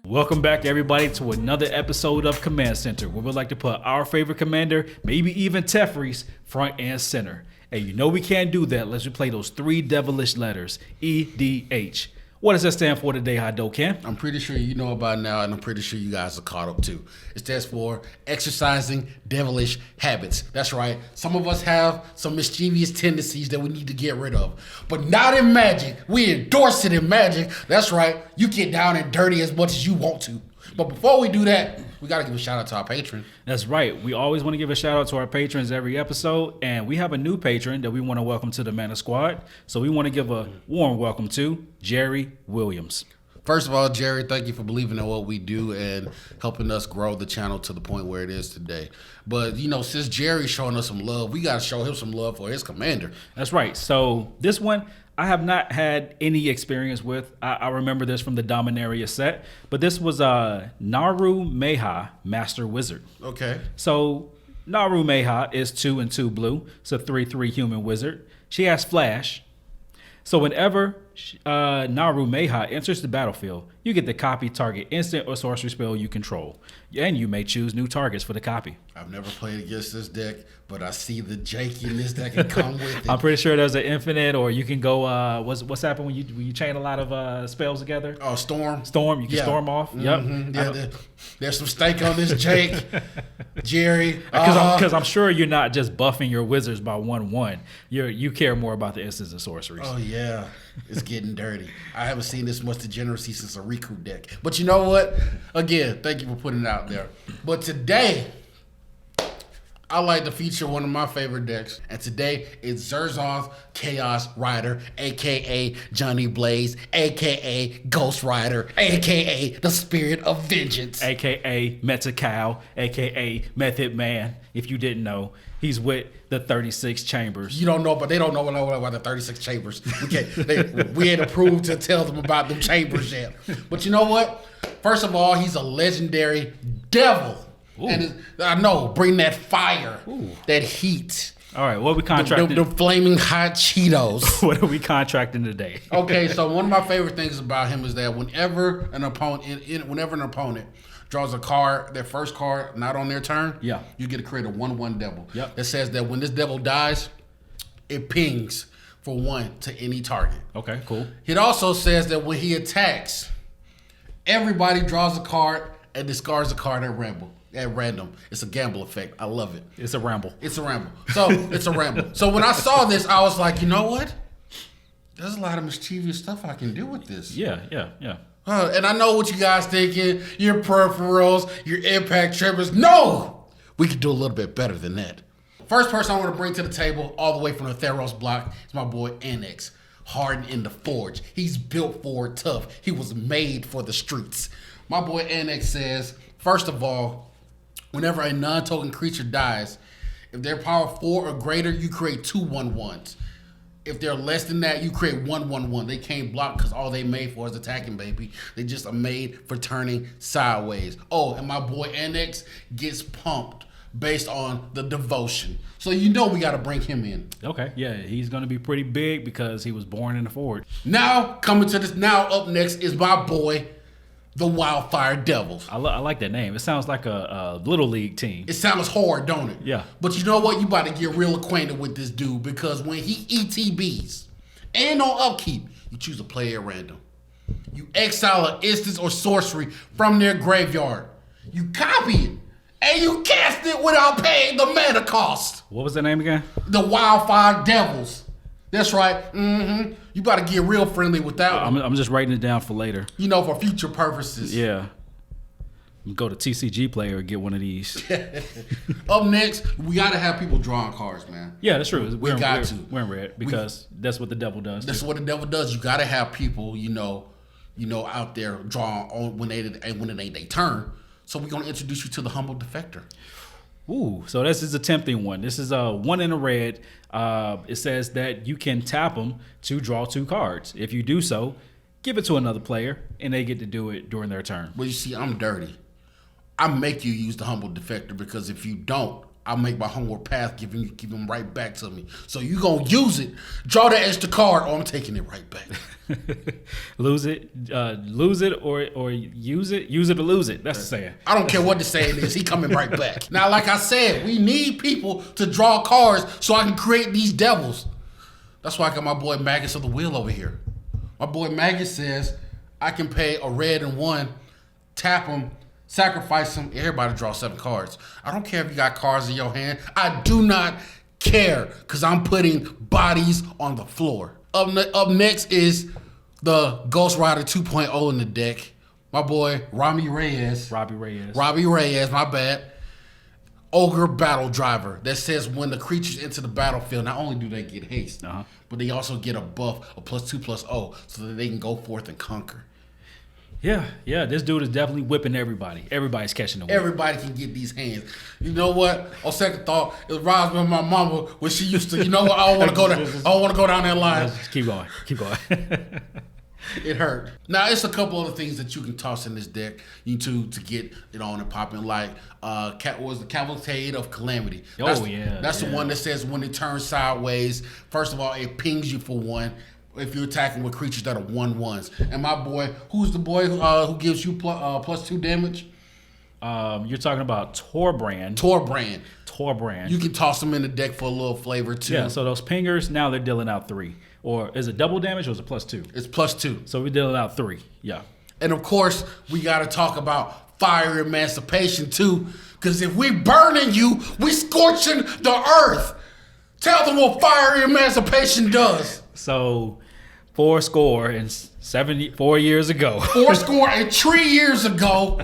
Welcome back, everybody, to another episode of Command Center, where we like to put our favorite commander, maybe even Teferi's, front and center. And you know we can't do that unless we play those three devilish letters, EDH. What does that stand for today, Hadoken? I'm pretty sure you know about now, and I'm pretty sure you guys are caught up too. It stands for exercising devilish habits. That's right. Some of us have some mischievous tendencies that we need to get rid of. But not in Magic. We endorse it in Magic. That's right. You get down and dirty as much as you want to. But before we do that, we got to give a shout out to our patron. That's right. We always want to give a shout out to our patrons every episode. And we have a new patron that we want to welcome to the Mana Squad. So we want to give a warm welcome to Jerry Williams. First of all, Jerry, thank you for believing in what we do and helping us grow the channel to the point where it is today. But, you know, since Jerry's showing us some love, we got to show him some love for his commander. That's right. So this one, I have not had any experience with. I remember this from the Dominaria set, but this was Naru Meha, Master Wizard. Okay. So Naru Meha is 2 and 2 blue. It's a 3/3 human wizard. She has flash. So whenever Naru Meha enters the battlefield, you get to copy target instant or sorcery spell you control. And you may choose new targets for the copy. I've never played against this deck, but I see the jankiness that can come with it. I'm pretty sure there's an infinite, or you can go, what's happened when you chain a lot of spells together? Oh, Storm. Storm, you can storm off. Mm-hmm. Yep. Yeah, there's some stake on this Jake, Jerry. Because I'm sure you're not just buffing your wizards by 1/1. You care more about the instants and sorceries. Oh, yeah. It's getting dirty. I haven't seen this much degeneracy since a Riku deck. But you know what? Again, thank you for putting it out there. But today, I like to feature one of my favorite decks. And today, it's Zurzoth Chaos Rider, a.k.a. Johnny Blaze, a.k.a. Ghost Rider, a.k.a. the Spirit of Vengeance. A.k.a. Meta Cow, a.k.a. Method Man. If you didn't know, he's with the 36 chambers. You don't know, but they don't know about the 36 chambers. We ain't approved to tell them about them chambers yet. But you know what? First of all, he's a legendary devil. Ooh. And I know, bring that fire, that heat. All right, what are we contracting? The flaming hot Cheetos. What are we contracting today? Okay, so one of my favorite things about him is that whenever an opponent draws a card, their first card, not on their turn, you get to create a 1/1 devil. Yep. That says that when this devil dies, it pings for 1 to any target. Okay, cool. It also says that when he attacks, everybody draws a card and discards a card at random. It's a gamble effect. I love it. It's a ramble. So it's a ramble. So when I saw this, I was like, you know what? There's a lot of mischievous stuff I can do with this. Yeah. And I know what you guys thinking. Your peripherals, your impact triggers. No! We could do a little bit better than that. First person I want to bring to the table, all the way from the Theros block, is my boy Inniaz. Hardened in the forge. He's built for it tough. He was made for the streets. My boy Inniaz says, first of all, whenever a non-token creature dies, if they're power 4 or greater, you create 2 1/1s. If they're less than that, you create 1/1/1. They can't block because all they made for is attacking, baby. They just are made for turning sideways. Oh, and my boy Inniaz gets pumped based on the devotion. So you know we got to bring him in. Okay, yeah, he's going to be pretty big because he was born in the forge. Now, up next is my boy, the Wildfire Devils. I like that name. It sounds like a Little League team. It sounds hard, don't it? Yeah. But you know what? You about to get real acquainted with this dude because when he ETBs and on upkeep, you choose a player at random. You exile an instance or sorcery from their graveyard. You copy it and you cast it without paying the mana cost. What was the name again? The Wildfire Devils. That's right. Mm-hmm. You about to get real friendly with that one. I'm just writing it down for later. You know, for future purposes. Yeah. Go to TCG Player and get one of these. Up next, we got to have people drawing cards, man. Yeah, that's true. We're in red because that's what the devil does. That's what the devil does. You got to have people, you know, out there drawing on when it ain't their turn. So we're gonna introduce you to the humble defector. Ooh, so this is a tempting one. This is a 1 in a red. It says that you can tap them to draw 2 cards. If you do so, give it to another player, and they get to do it during their turn. Well, you see, I'm dirty. I make you use the humble defector because if you don't, I'll make my homeward path give them right back to me. So you gonna use it, draw the extra card, or I'm taking it right back. Lose it or use it. Use it or lose it. That's the saying. I don't care what the saying is. He coming right back. Now, like I said, we need people to draw cards so I can create these devils. That's why I got my boy Magus of the Wheel over here. My boy Magus says I can pay a red and 1, tap him, sacrifice him, everybody draw 7 cards. I don't care if you got cards in your hand. I do not care because I'm putting bodies on the floor. Up next is the Ghost Rider 2.0 in the deck. My boy Robbie Reyes, my bad. Ogre Battle Driver that says when the creatures enter the battlefield, not only do they get haste, but they also get a buff, a +2/+0, so that they can go forth and conquer. Yeah, this dude is definitely whipping everybody. Everybody's catching the whip. Everybody can get these hands. You know what? On second thought, it reminds me of my mama when she used to, you know what? I don't want to go there. I don't want to go down that line. Just keep going. It hurt. Now, it's a couple other things that you can toss in this deck to get it on and popping, like was the Cavalcade of Calamity. That's the one that says when it turns sideways, first of all, it pings you for 1 if you're attacking with creatures that are 1/1s. And my boy, who's the boy who gives you +2 damage? You're talking about Torbrand. You can toss them in the deck for a little flavor too. Yeah, so those pingers, now they're dealing out 3. Or is it double damage or is it +2? It's +2. So we're dealing out 3. Yeah. And of course, we got to talk about Fire Emancipation too. Because if we burning you, we scorching the earth. Tell them what Fire Emancipation does. So 4 years ago. 3 years ago,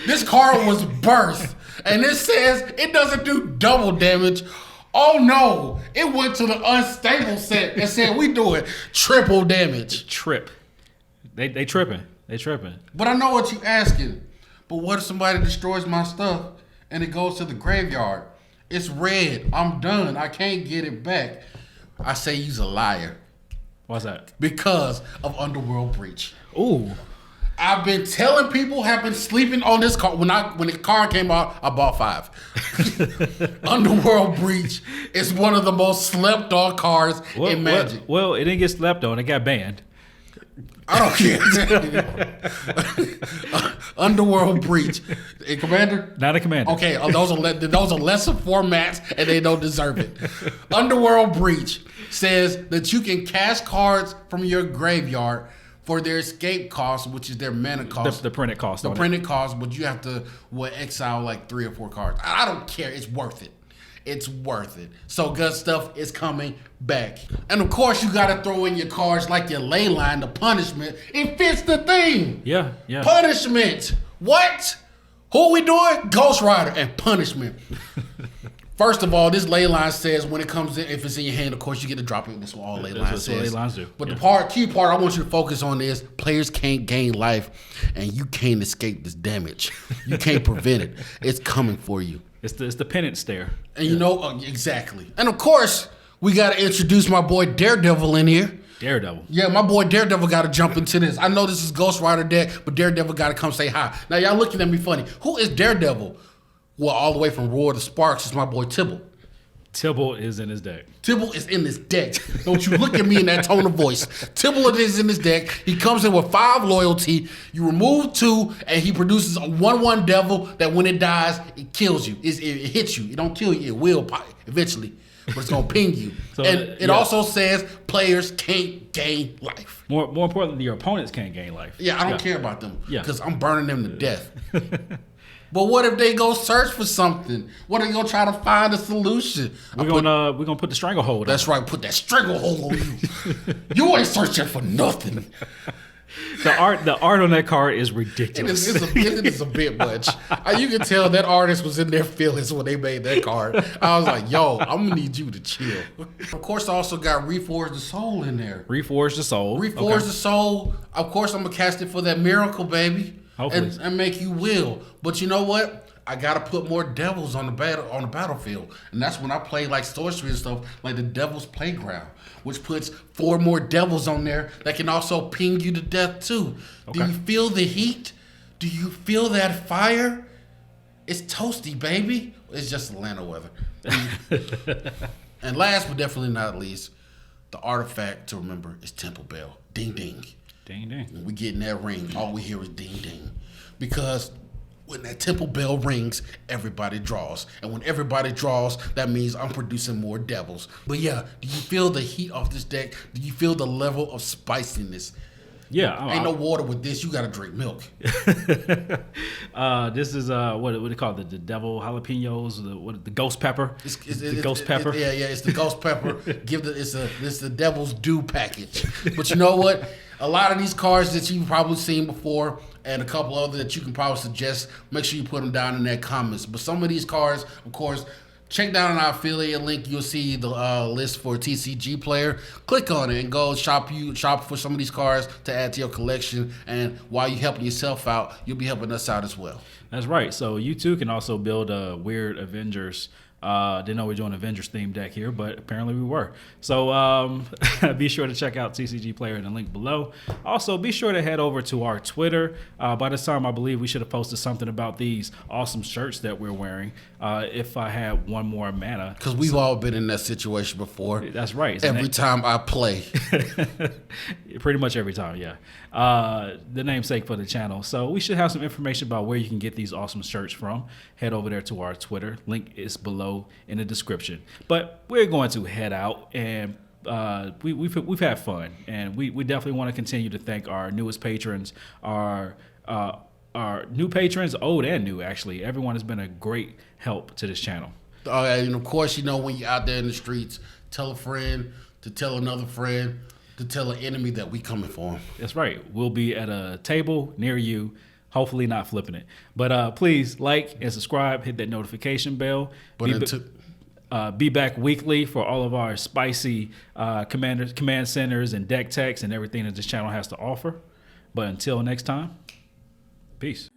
this card was birthed. And it says it doesn't do double damage. Oh no, it went to the unstable set and said we doing triple damage. They tripping. But I know what you asking. But what if somebody destroys my stuff and it goes to the graveyard? It's red. I'm done. I can't get it back. I say you's a liar. Why's that? Because of Underworld Breach. Ooh. I've been telling people, have been sleeping on this card. When the card came out, I bought 5. Underworld Breach is one of the most slept on cards in Magic. Well, it didn't get slept on. It got banned. I don't care. Underworld Breach. A Commander? Not a Commander. Okay, those are lesser formats and they don't deserve it. Underworld Breach says that you can cast cards from your graveyard for their escape cost, which is their mana cost. The printed cost. The printed cost, but you have to exile like 3 or 4 cards. I don't care. It's worth it. It's worth it. So good stuff is coming back. And of course, you got to throw in your cards like your ley line, the punishment. It fits the theme. Yeah. Punishment. What? Who we doing? Ghost Rider and punishment. First of all, this ley line says when it comes in, if it's in your hand, of course, you get to drop it. That's what all ley lines says. That's what ley lines do. But the key part I want you to focus on is players can't gain life, and you can't escape this damage. You can't prevent it. It's coming for you. It's the penance stare. And you know, exactly. And of course, we got to introduce my boy Daredevil in here. Daredevil. Yeah, my boy Daredevil got to jump into this. I know this is Ghost Rider deck, but Daredevil got to come say hi. Now, y'all looking at me funny. Who is Daredevil? Well, all the way from Roar to Sparks is my boy Tibble. Tibble is in his deck. Tibble is in this deck. Don't you look at me in that tone of voice. Tibble is in this deck. He comes in with 5 loyalty. You remove 2, and he produces a 1/1 devil that when it dies, it kills you. It hits you. It don't kill you. It will eventually. But it's going to ping you. So, and it also says players can't gain life. More importantly, your opponents can't gain life. Yeah, I don't care about them. Because I'm burning them to death. But what if they go search for something? What if they go try to find a solution? We're gonna put the stranglehold on. That's right, put that stranglehold on you. You ain't searching for nothing. The art on that card is ridiculous. It is a bit much. You can tell that artist was in their feelings when they made that card. I was like, yo, I'm gonna need you to chill. Of course, I also got Reforge the Soul in there. Reforge the Soul. Reforge the Soul. Of course, I'm gonna cast it for that miracle, baby. And make you will. But you know what? I gotta put more devils on the battlefield. And that's when I play like sorcery and stuff, like the Devil's Playground, which puts 4 more devils on there that can also ping you to death too. Okay. Do you feel the heat? Do you feel that fire? It's toasty, baby. It's just Atlanta weather. And last but definitely not least, The artifact to remember is Temple Bell. Ding, ding. Ding, ding. When we get in that ring, all we hear is ding, ding. Because when that Temple Bell rings, everybody draws. And when everybody draws, that means I'm producing more devils. But yeah, do you feel the heat off this deck? Do you feel the level of spiciness? Yeah. Ain't no water with this. You got to drink milk. This is what do they call it? The devil jalapenos, the ghost pepper. The ghost pepper. Yeah, it's the ghost pepper. It's the devil's due package. But you know what? A lot of these cards that you've probably seen before, and a couple other that you can probably suggest, make sure you put them down in that comments. But some of these cards, of course, check down on our affiliate link. You'll see the list for TCG Player. Click on it and go shop for some of these cards to add to your collection. And while you're helping yourself out, you'll be helping us out as well. That's right. So you too can also build a weird Avengers. Didn't know we were doing Avengers themed deck here, but apparently we were. So be sure to check out TCG Player in the link below. Also, be sure to head over to our Twitter. By this time, I believe we should have posted something about these awesome shirts that we're wearing. If I had one more mana. Because we've all been in that situation before. That's right. Every time I play. Pretty much every time, yeah. The namesake for the channel. So we should have some information about where you can get these awesome shirts from. Head over there to our Twitter. Link is below in the description. But we're going to head out, and we've had fun, and we definitely want to continue to thank our newest patrons, our new patrons, old and new actually. Everyone has been a great help to this channel. And of course, when you're out there in the streets, tell a friend to tell another friend to tell an enemy that we coming for them. That's right. We'll be at a table near you. Hopefully not flipping it. But please like and subscribe. Hit that notification bell. Be back weekly for all of our spicy command centers and deck techs and everything that this channel has to offer. But until next time, peace.